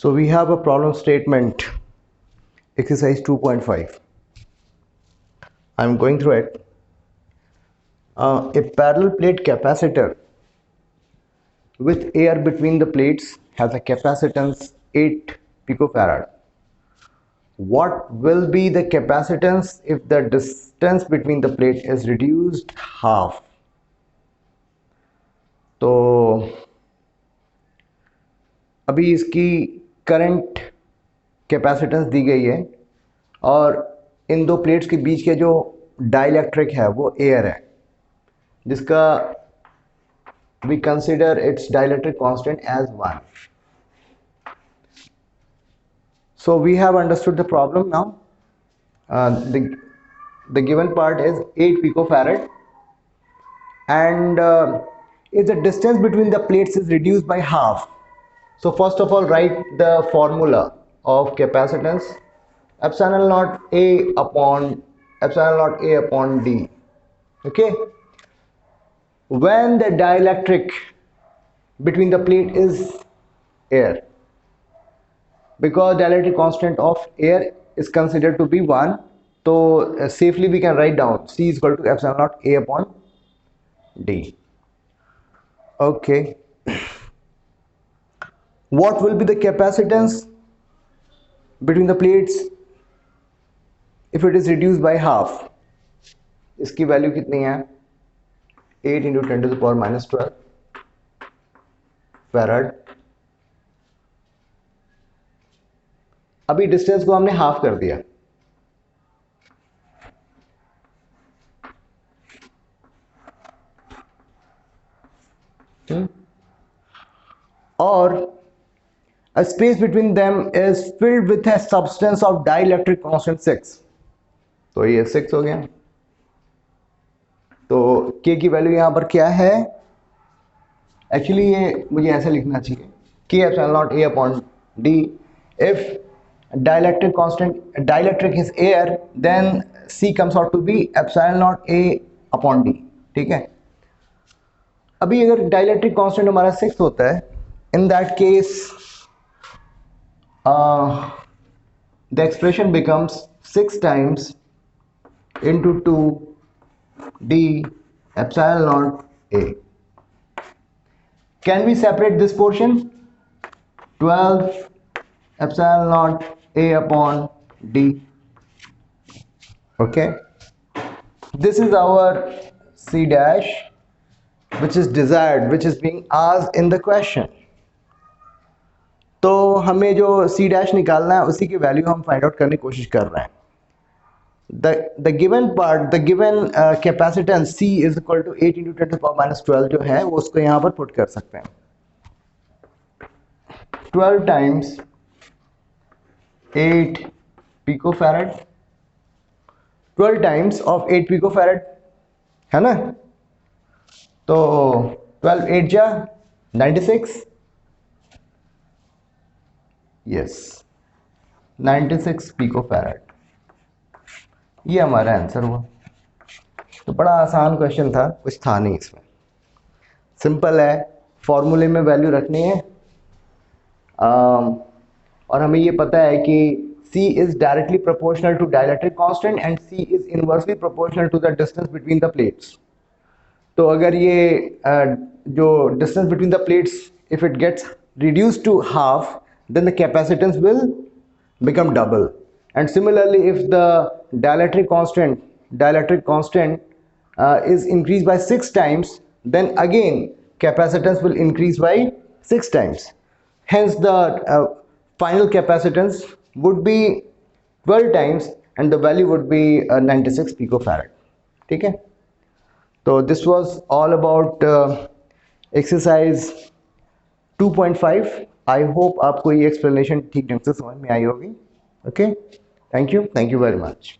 So we have a problem statement, exercise 2.5. I'm going through it. A parallel plate capacitor with air between the plates has a capacitance 8 picofarad. What will be the capacitance if the distance between the plate is reduced half? तो अभी इसकी current capacitance दी गई है और इन दो plates के बीच के जो डाइलेक्ट्रिक है वो एयर है, जिसका we consider its dielectric constant as 1. So we have understood the problem now. The given part is 8 picofarad, and if the distance between the plates is reduced by half, so first of all write the formula of capacitance, epsilon naught A upon D. Okay, when the dielectric between the plate is air, because dielectric constant of air is considered to be 1, so safely we can write down C is equal to epsilon naught A upon D. Okay, what will be the capacitance between the plates if it is reduced by half? इसकी value कितनी है? 8 into 10 to the power minus 12 farad. अभी distance को हमने half कर दिया, और a space between them is filled with a substance of dielectric constant 6. तो ये 6 हो गया. तो K की वैल्यू यहाँ पर क्या है? एक्चुअली ये मुझे ऐसा लिखना चाहिए, K epsilon naught A upon D. If dielectric is air, then C comes out to be epsilon naught A upon D. ठीक है. अभी अगर डाइलेक्ट्रिक कांस्टेंट हमारा 6 होता है, in that case the expression becomes 6 times into 2 D epsilon naught A. Can we separate this portion? 12 epsilon naught A upon D. Okay, this is our C dash, which is desired, which is being asked in the question. तो हमें जो C dash निकालना है उसी की value हम find out करने की कोशिश कर रहे हैं. The given part, the given capacitance C is equal to 8 into 10 to the power minus 12 जो है वो उसको यहाँ पर पुट कर सकते हैं. 12 times 8 picofarad, 12 times of 8 picofarad है ना. तो 12 8 जा 96. yes, 96 picofarad. ये हमारा आंसर हुआ. तो बड़ा आसान क्वेश्चन था, कुछ था नहीं इसमें, सिंपल है. फॉर्मूले में वैल्यू रखनी है और हमें ये पता है कि C is directly proportional to dielectric constant and C is inversely proportional to the distance between the plates. तो अगर ये जो distance between the plates, if it gets reduced to half, then the capacitance will become double. And similarly, if the dielectric constant is increased by 6 times, then again capacitance will increase by 6 times. Hence the final capacitance would be 12 times and the value would be 96 picofarad. ठीक है. So this was all about exercise 2.5. I hope आपको ये explanation ठीक ढंग से समझ में आई होगी. Okay, thank you very much.